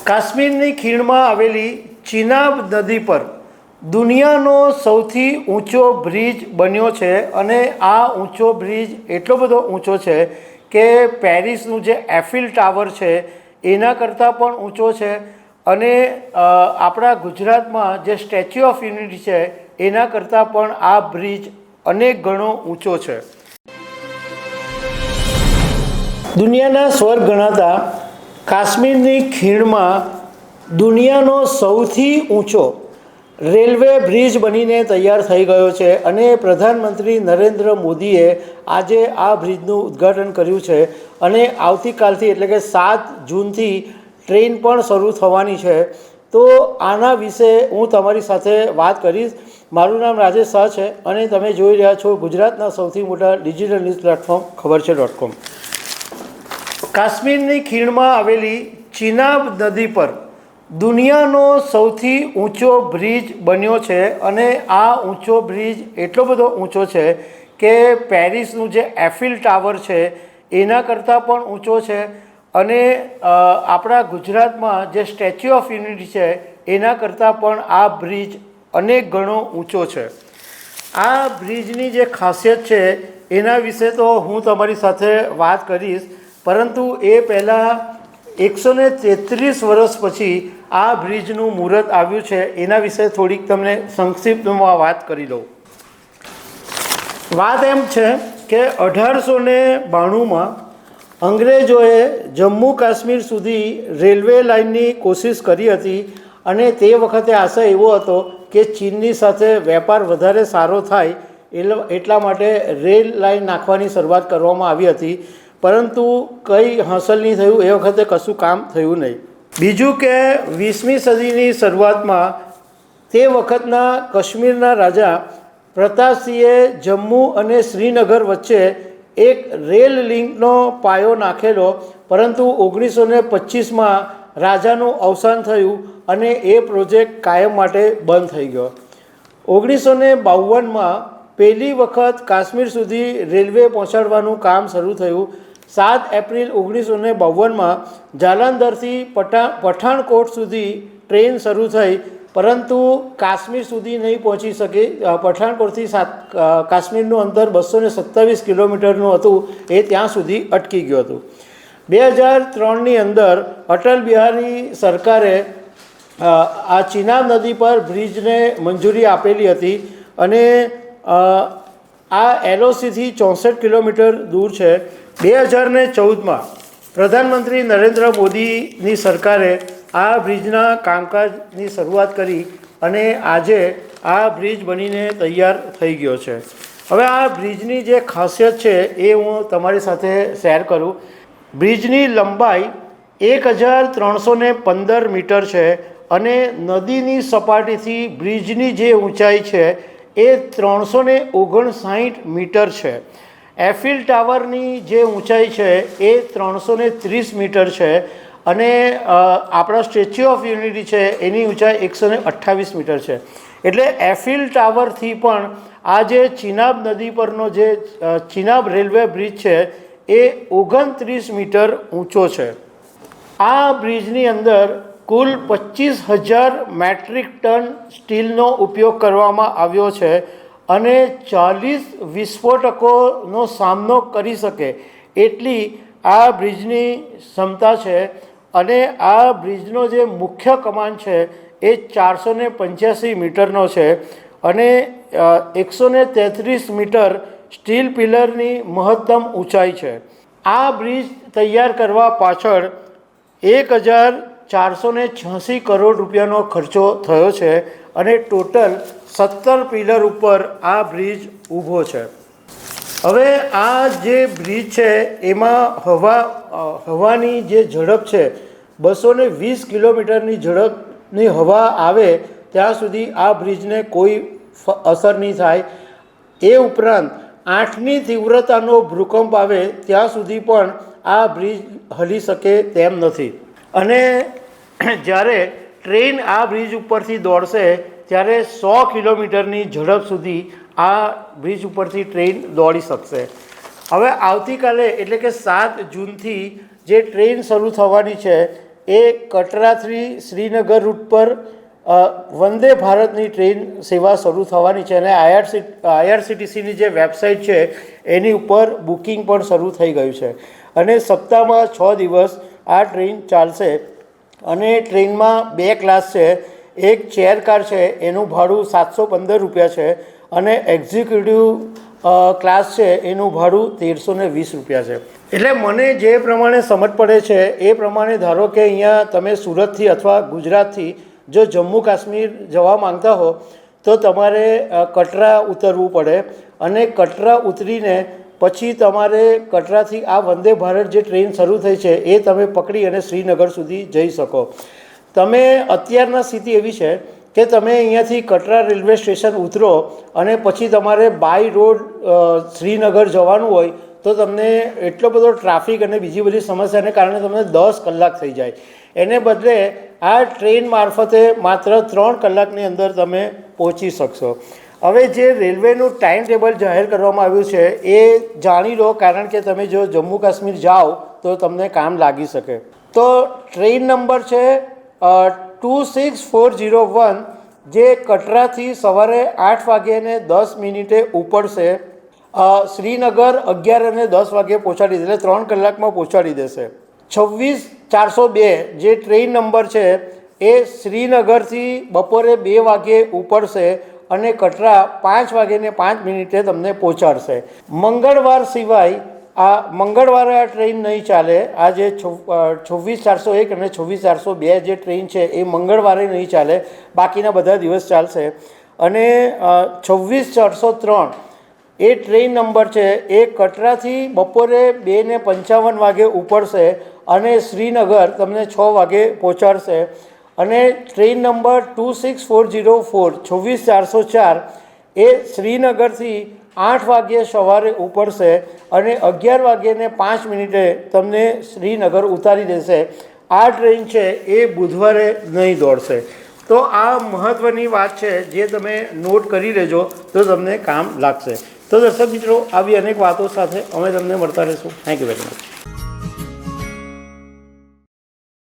કાશ્મીરની ખીણમાં આવેલી ચિનાબ નદી પર દુનિયાનો સૌથી ઊંચો બ્રિજ બન્યો છે અને આ ઊંચો બ્રિજ એટલો બધો ઊંચો છે કે પેરિસનું જે એફિલ ટાવર છે એના કરતાં પણ ઊંચો છે અને આપણા ગુજરાતમાં જે સ્ટેચ્યુ ઓફ યુનિટી છે એના કરતાં પણ આ બ્રિજ અનેક ગણો ઊંચો છે। દુનિયાના સ્વર્ગ ગણાતા કાશ્મીરની ખીણમાં દુનિયાનો સૌથી ઊંચો રેલવે બ્રિજ બનીને તૈયાર થઈ ગયો છે અને પ્રધાનમંત્રી નરેન્દ્ર મોદીએ આજે આ બ્રિજનું ઉદ્ઘાટન કર્યું છે અને આવતીકાલથી એટલે કે 7 જૂનથી ટ્રેન પણ શરૂ થવાની છે। તો આના વિશે હું તમારી સાથે વાત કરીશ। મારું નામ રાજેશ શાહ છે અને તમે જોઈ રહ્યા છો ગુજરાતના સૌથી મોટા ડિજિટલ ન્યૂઝ પ્લેટફોર્મ ખબર છે.com। કાશ્મીરની ખીણમાં આવેલી ચિનાબ નદી પર દુનિયાનો સૌથી ઊંચો બ્રિજ બન્યો છે અને આ ઊંચો બ્રિજ એટલો બધો ઊંચો છે કે પેરિસનું જે એફિલ ટાવર છે એના કરતાં પણ ઊંચો છે અને આપણા ગુજરાતમાં જે સ્ટેચ્યુ ઓફ યુનિટી છે એના કરતાં પણ આ બ્રિજ અનેક ગણો ઊંચો છે। આ બ્રિજની જે ખાસિયત છે એના વિશે તો હું તમારી સાથે વાત કરીશ, પરંતુ એ પહેલાં 133 વર્ષ પછી આ બ્રિજનું મુહૂર્ત આવ્યું છે એના વિશે થોડીક તમને સંક્ષિપ્તમાં વાત કરી લઉં। વાત એમ છે કે 1892માં અંગ્રેજોએ જમ્મુ કાશ્મીર સુધી રેલવે લાઇનની કોશિશ કરી હતી અને તે વખતે આશય એવો હતો કે ચીનની સાથે વેપાર વધારે સારો થાય એટલા માટે રેલ લાઇન નાખવાની શરૂઆત કરવામાં આવી હતી, પરંતુ કંઈ હાંસલ નહીં થયું। એ વખતે કશું કામ થયું નહીં। બીજું કે 20મી સદીની શરૂઆતમાં તે વખતના કાશ્મીરના રાજા પ્રતાપસિંહે જમ્મુ અને શ્રીનગર વચ્ચે એક રેલ લિંકનો પાયો નાખેલો, પરંતુ 1925માં રાજાનું અવસાન થયું અને એ પ્રોજેક્ટ કાયમ માટે બંધ થઈ ગયો। 1952માં પહેલી વખત કાશ્મીર સુધી રેલવે પહોંચાડવાનું કામ શરૂ થયું। 7 એપ્રિલ 1952માં જાલંધરથી પઠાણકોટ સુધી ટ્રેન શરૂ થઈ, પરંતુ કાશ્મીર સુધી નહીં પહોંચી શકી। પઠાણકોટથી કાશ્મીરનું અંતર 227 કિલોમીટરનું હતું, એ ત્યાં સુધી અટકી ગયું હતું। 2003ની અંદર અટલ બિહારી સરકારે આ ચિનાબ નદી પર બ્રિજને મંજૂરી આપેલી હતી અને આ એલઓસીથી 64 કિલોમીટર દૂર છે। 2014માં પ્રધાનમંત્રી નરેન્દ્ર મોદીની સરકારે આ બ્રિજના કામકાજની શરૂઆત કરી અને આજે આ બ્રિજ બનીને તૈયાર થઈ ગયો છે। હવે આ બ્રિજની જે ખાસિયત છે એ હું તમારી સાથે શેર કરું। બ્રિજની લંબાઈ 1315 મીટર છે અને નદીની સપાટીથી બ્રિજની જે ઊંચાઈ છે એ 359 મીટર છે। એફિલ ટાવરની જે ઊંચાઈ છે એ 330 મીટર છે અને આપણા સ્ટેચ્યુ ઓફ યુનિટી છે એની ઊંચાઈ 128 મીટર છે। એટલે એફિલ ટાવરથી પણ આ જે ચિનાબ નદી પરનો જે ચિનાબ રેલવે બ્રિજ છે એ 29 મીટર ઊંચો છે। આ બ્રિજની અંદર કુલ 25,000 મેટ્રિક ટન સ્ટીલનો ઉપયોગ કરવામાં આવ્યો છે અને 40 વિસ્ફોટકોનો સામનો કરી શકે એટલી આ બ્રિજની ક્ષમતા છે અને આ બ્રિજનો જે મુખ્ય કમાન છે એ 485 મીટરનો છે અને 133 મીટર સ્ટીલ પિલરની મહત્તમ ઊંચાઈ છે। આ બ્રિજ તૈયાર કરવા પાછળ 1,486 કરોડ રૂપિયાનો ખર્ચો થયો છે અને ટોટલ 17 પિલર ઉપર આ બ્રિજ ઊભો છે। હવે આ જે બ્રિજ છે એમાં હવાની જે ઝડપ છે 220 કિલોમીટરની ઝડપની હવા આવે ત્યાં સુધી આ બ્રિજને કોઈ અસર નહીં થાય। એ ઉપરાંત 8ની તીવ્રતાનો ભૂકંપ આવે ત્યાં સુધી પણ આ બ્રિજ હલી શકે તેમ નથી અને જ્યારે ટ્રેન આ બ્રિજ ઉપરથી દોડશે ત્યારે 100 કિલોમીટરની ઝડપ સુધી આ બ્રિજ ઉપરથી ટ્રેન દોડી શકશે। હવે આવતીકાલે એટલે કે 7 જૂનથી જે ટ્રેન શરૂ થવાની છે એ કટરાથી શ્રીનગર રૂટ પર વંદે ભારતની ટ્રેન સેવા શરૂ થવાની છે અને IRCTCની જે વેબસાઇટ છે એની ઉપર બુકિંગ પણ શરૂ થઈ ગયું છે અને સપ્તાહમાં 6 દિવસ આ ટ્રેન ચાલશે અને ટ્રેનમાં 2 ક્લાસ છે. એક ચેર કાર છે એનું ભાડું 715 રૂપિયા છે અને એક્ઝિક્યુટિવ ક્લાસ છે એનું ભાડું 1320 રૂપિયા છે. એટલે મને જે પ્રમાણે સમજ પડે છે એ પ્રમાણે ધારો કે અહીંયા તમે સુરતથી અથવા ગુજરાતથી જો જમ્મુ કાશ્મીર જવા માંગતા હો તો તમારે કટરા ઉતરવું પડે અને કટરા ઉતરીને પછી તમારે કટરાથી આ વંદે ભારત જે ટ્રેન શરૂ થઈ છે એ તમે પકડી અને શ્રીનગર સુધી જઈ શકો. તમે અત્યારના સ્થિતિ એવી છે કે તમે અહીંયાથી કટરા રેલવે સ્ટેશન ઉતરો અને પછી તમારે બાય રોડ શ્રીનગર જવાનું હોય તો તમને એટલો બધો ટ્રાફિક અને બીજી બધી સમસ્યાને કારણે તમને 10 કલાક થઈ જાય. એને બદલે આ ટ્રેન મારફતે માત્ર 3 કલાકની અંદર તમે પહોંચી શકશો. હવે જે રેલવેનું ટાઈમ ટેબલ જાહેર કરવામાં આવ્યું છે એ જાણી લો, કારણ કે તમે જો જમ્મુ કાશ્મીર જાઓ તો તમને કામ લાગી શકે. તો ટ્રેન નંબર છે 26401 જે કટરાથી સવારે 8:10 ઉપડશે. શ્રીનગર 11:10 વાગે પહોંચાડી દેશે, એટલે 3 કલાકમાં પહોંચાડી દેશે. 26402 જે ટ્રેન નંબર છે એ શ્રીનગરથી બપોરે 2 વાગે ઉપડશે અને કટરા 5:05 તમને પહોંચાડશે. મંગળવાર સિવાય મંગળવારે આ ટ્રેન નહીં ચાલે. આ જે 26401 અને 26402 જે ટ્રેન છે એ મંગળવારે નહીં ચાલે, બાકીના બધા દિવસ ચાલશે. અને 26403 એ ટ્રેન નંબર છે એ કટરાથી બપોરે 2:55 વાગે ઉપડશે અને શ્રીનગર તમને 6 વાગે પહોંચાડશે. અને ટ્રેન નંબર 26404 26404 એ શ્રીનગરથી 8 વાગ્યે સવારે ઉપડશે અને 11:05 તમને શ્રીનગર ઉતારી દેશે. આ ટ્રેન છે એ બુધવારે નહીં દોડશે. તો આ મહત્ત્વની વાત છે જે તમે નોટ કરી લેજો તો તમને કામ લાગશે. તો દર્શક મિત્રો, આવી અનેક વાતો સાથે અમે તમને મળતા રહીશું. Thank you very much.